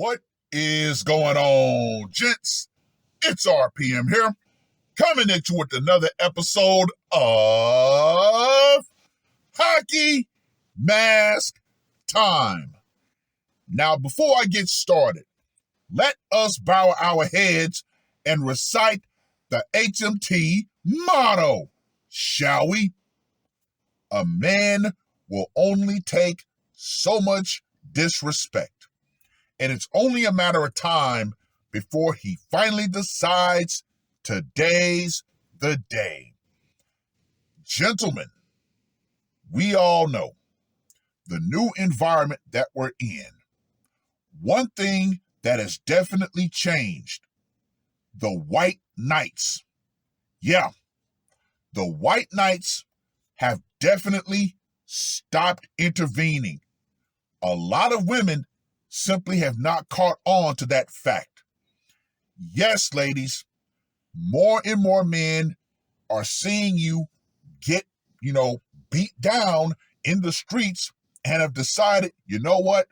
What is going on, gents? It's R.P.M. here, coming at you with another episode of Hockey Mask Time. Now, before I get started, let us bow our heads and recite the HMT motto, shall we? A man will only take so much disrespect, and it's only a matter of time before he finally decides today's the day. Gentlemen, we all know the new environment that we're in. One thing that has definitely changed, the white knights. Yeah, the white knights have definitely stopped intervening. A lot of women simply have not caught on to that fact. Yes, ladies, more and more men are seeing you get, beat down in the streets and have decided, you know what?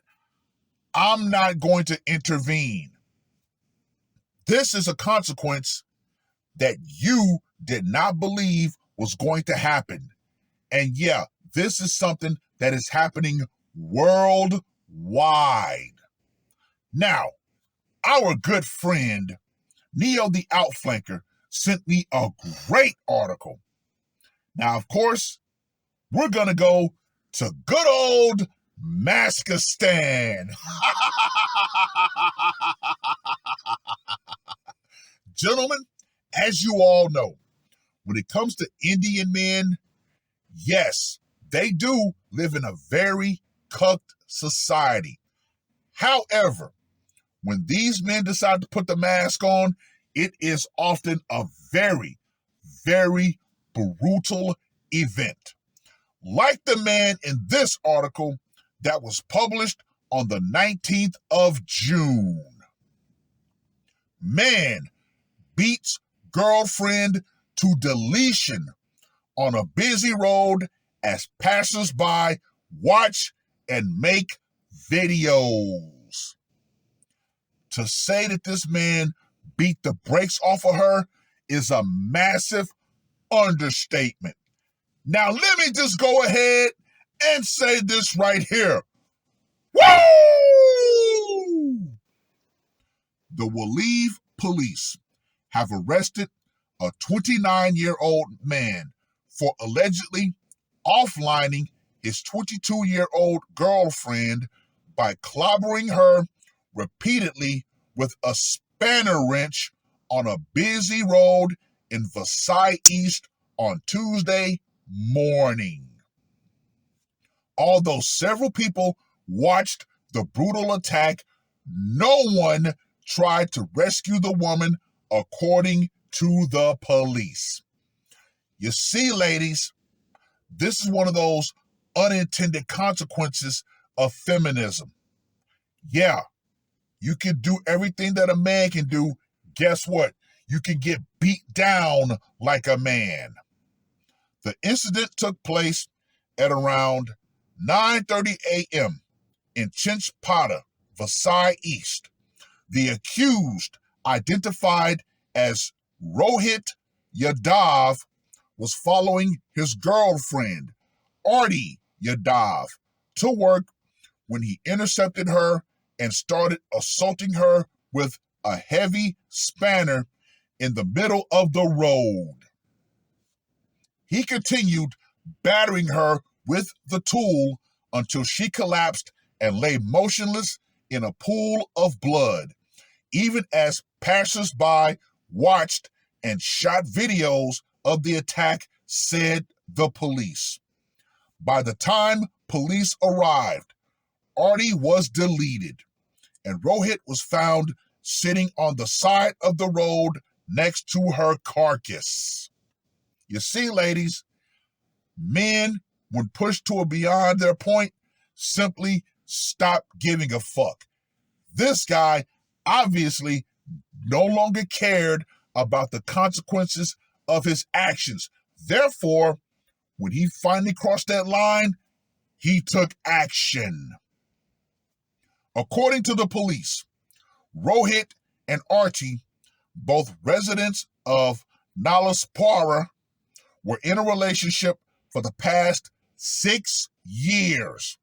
I'm not going to intervene. This is a consequence that you did not believe was going to happen. And yeah, this is something that is happening worldwide. Now, our good friend, Neo the Outflanker, sent me a great article. Now, of course, we're going to go to good old Maskistan. Gentlemen, as you all know, when it comes to Indian men, yes, they do live in a very cucked society. However, when these men decide to put the mask on, it is often a very, very brutal event. Like the man in this article that was published on the 19th of June. Man beats girlfriend to deletion on a busy road as passersby watch and make videos. To say that this man beat the brakes off of her is a massive understatement. Now, let me just go ahead and say this right here. Woo! The Waleed police have arrested a 29-year-old man for allegedly offlining his 22-year-old girlfriend by clobbering her repeatedly with a spanner wrench on a busy road in Versailles East on Tuesday morning. Although several people watched the brutal attack, no one tried to rescue the woman, according to the police. You see, ladies, this is one of those unintended consequences of feminism. Yeah, you can do everything that a man can do. Guess what? You can get beat down like a man. The incident took place at around 9:30 a.m. in Chinchpada, Versailles East. The accused, identified as Rohit Yadav, was following his girlfriend, Arti Yadav, to work when he intercepted her and started assaulting her with a heavy spanner in the middle of the road. He continued battering her with the tool until she collapsed and lay motionless in a pool of blood, even as passersby watched and shot videos of the attack, said the police. By the time police arrived, Arti was deleted, and Rohit was found sitting on the side of the road next to her carcass. You see, ladies, men, when pushed to a beyond their point, simply stop giving a fuck. This guy obviously no longer cared about the consequences of his actions. Therefore, when he finally crossed that line, he took action. According to the police, Rohit and Archie, both residents of Nalaspara, were in a relationship for the past 6 years.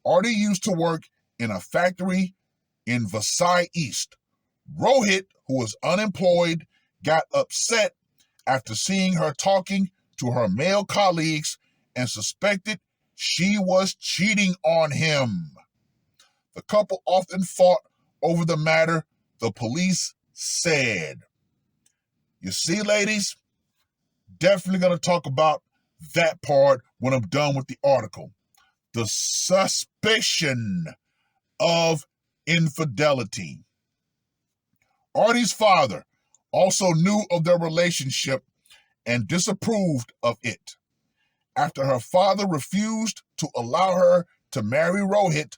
Artie used to work in a factory in Vasai East. Rohit, who was unemployed, got upset after seeing her talking to her male colleagues and suspected she was cheating on him. The couple often fought over the matter, the police said. You see, ladies, definitely going to talk about that part when I'm done with the article. The suspicion of infidelity. Artie's father also knew of their relationship and disapproved of it. After her father refused to allow her to marry Rohit,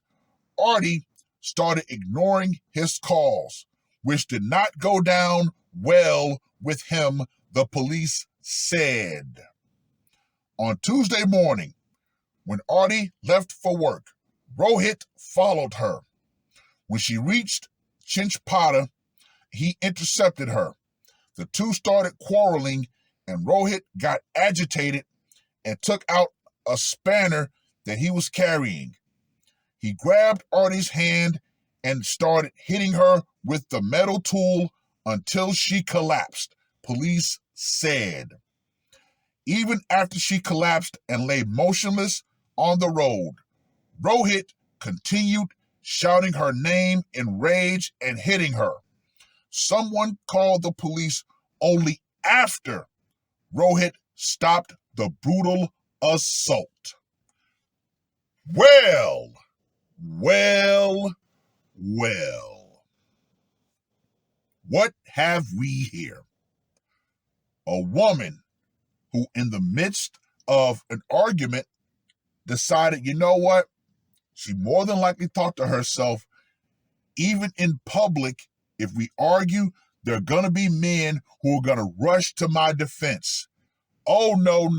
Artie started ignoring his calls, which did not go down well with him, the police said. On Tuesday morning, when Artie left for work, Rohit followed her. When she reached Chinchpada, he intercepted her. The two started quarreling, and Rohit got agitated and took out a spanner that he was carrying. He grabbed Artie's hand and started hitting her with the metal tool until she collapsed, police said. Even after she collapsed and lay motionless on the road, Rohit continued shouting her name in rage and hitting her. Someone called the police only after Rohit stopped the brutal assault. Well. What have we here? A woman who, in the midst of an argument, decided, you know what? She more than likely thought to herself, even in public, if we argue, there are going to be men who are going to rush to my defense. Oh, no.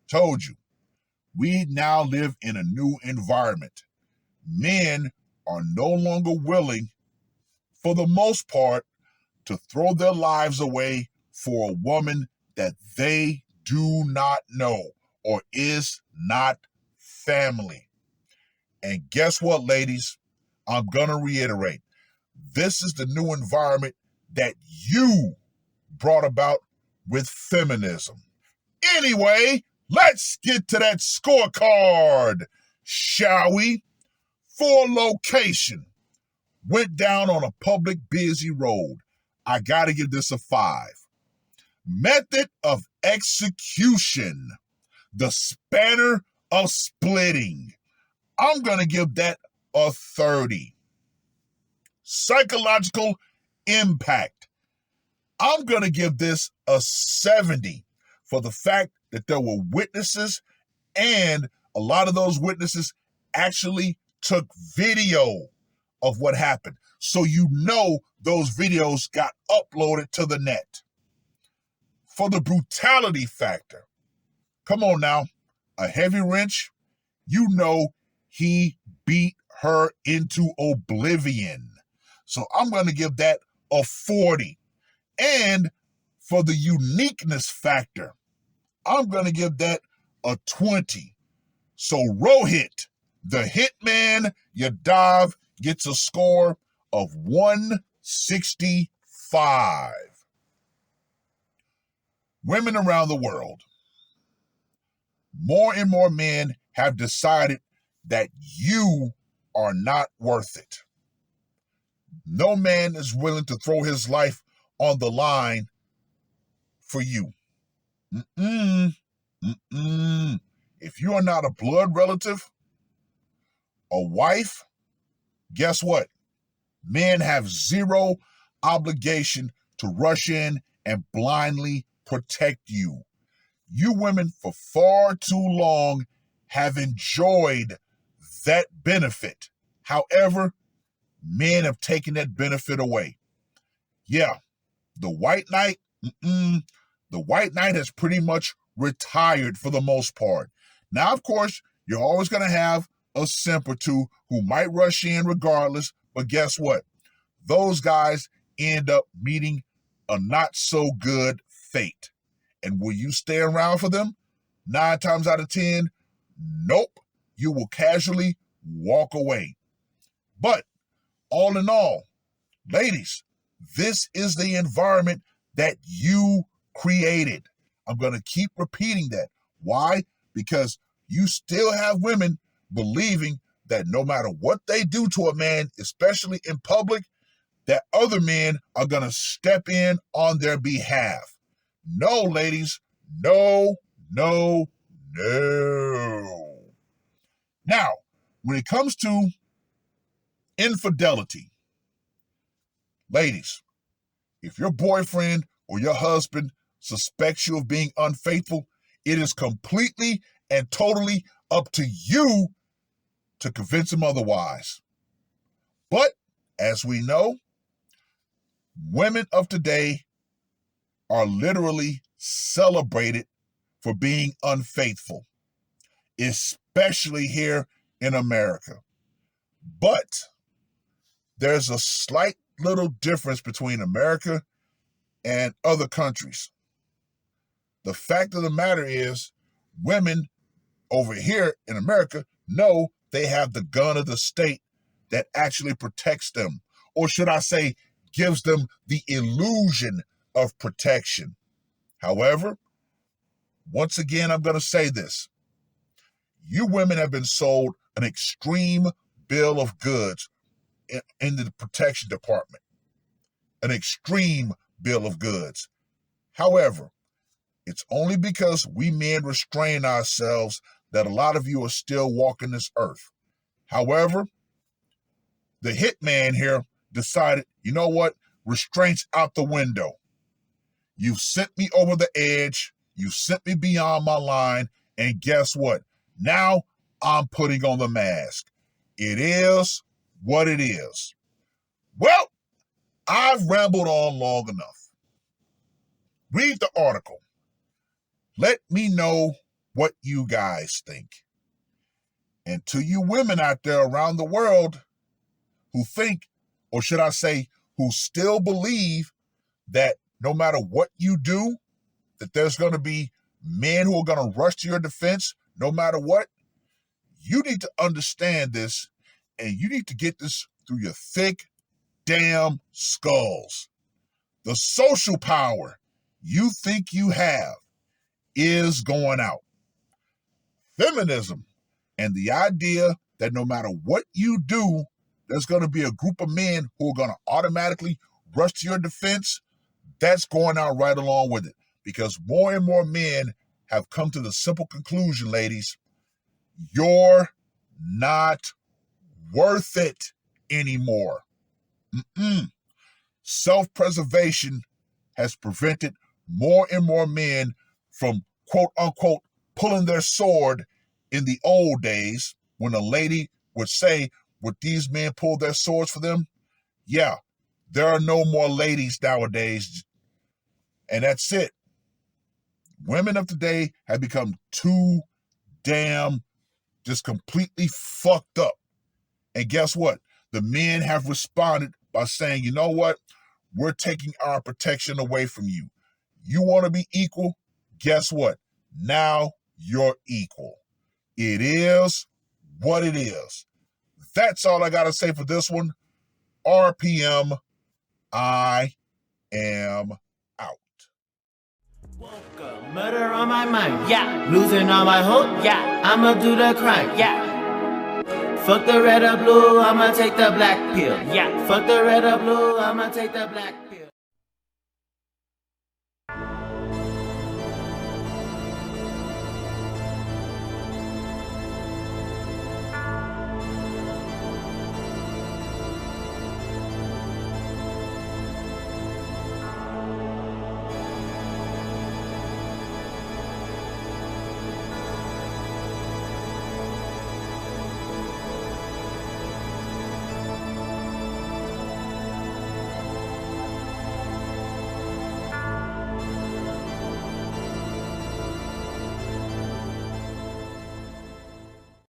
Told you. We now live in a new environment. Men are no longer willing, for the most part, to throw their lives away for a woman that they do not know or is not family. And guess what, ladies? I'm going to reiterate. This is the new environment that you brought about with feminism. Anyway, let's get to that scorecard, shall we? For location, went down on a public busy road. I got to give this a 5. Method of execution, the spanner of splitting. I'm going to give that a 30. Psychological impact. I'm going to give this a 70 for the fact that there were witnesses, and a lot of those witnesses actually took video of what happened. So you know those videos got uploaded to the net. For the brutality factor, come on now, a heavy wrench, you know he beat her into oblivion. So I'm going to give that a 40. And for the uniqueness factor, I'm going to give that a 20. So Rohit, the hitman Yadav, gets a score of 165. Women around the world. More and more men have decided that you are not worth it. No man is willing to throw his life on the line for you. If you are not a blood relative, a wife, guess what? Men have zero obligation to rush in and blindly protect you. You women for far too long have enjoyed that benefit. However, men have taken that benefit away. Yeah, the white knight has pretty much retired for the most part. Now, of course, you're always going to have a simp or two who might rush in regardless, but guess what? Those guys end up meeting a not so good fate. And will you stay around for them? 9 times out of 10, nope. You will casually walk away. But all in all, ladies, this is the environment that you created. I'm going to keep repeating that. Why? Because you still have women believing that no matter what they do to a man, especially in public, that other men are going to step in on their behalf. No, ladies. No, no, no. Now, when it comes to infidelity, ladies, if your boyfriend or your husband suspects you of being unfaithful, it is completely and totally up to you to convince him otherwise. But as we know, women of today are literally celebrated for being unfaithful, especially here in America. But there's a slight little difference between America and other countries. The fact of the matter is, women over here in America know they have the gun of the state that actually protects them, or should I say, gives them the illusion of protection. However, once again, I'm going to say this. You women have been sold an extreme bill of goods in the protection department. An extreme bill of goods. However, it's only because we men restrain ourselves that a lot of you are still walking this earth. However, the hitman here decided, you know what? Restraints out the window. You've sent me over the edge. You sent me beyond my line. And guess what? Now I'm putting on the mask. It is what it is. Well, I've rambled on long enough. Read the article. Let me know what you guys think. And to you women out there around the world who think, or should I say, who still believe that no matter what you do, that there's going to be men who are going to rush to your defense no matter what, you need to understand this, and you need to get this through your thick, damn skulls. The social power you think you have is going out. Feminism and the idea that no matter what you do, there's going to be a group of men who are going to automatically rush to your defense, that's going out right along with it. Because more and more men have come to the simple conclusion, ladies, you're not worth it anymore. Self-preservation has prevented more and more men from, quote unquote, pulling their sword in the old days when a lady would say, would these men pull their swords for them? Yeah, there are no more ladies nowadays. And that's it. Women of today have become too damn just completely fucked up. And guess what? The men have responded by saying, you know what? We're taking our protection away from you. You want to be equal? Guess what? Now you're equal. It is what it is. That's all I got to say for this one. R.P.M. I am out. Woke up, murder on my mind, yeah. Losing all my hope, yeah. I'ma do the crime, yeah. Fuck the red or blue, I'ma take the black pill, yeah. Fuck the red or blue, I'ma take the black pill.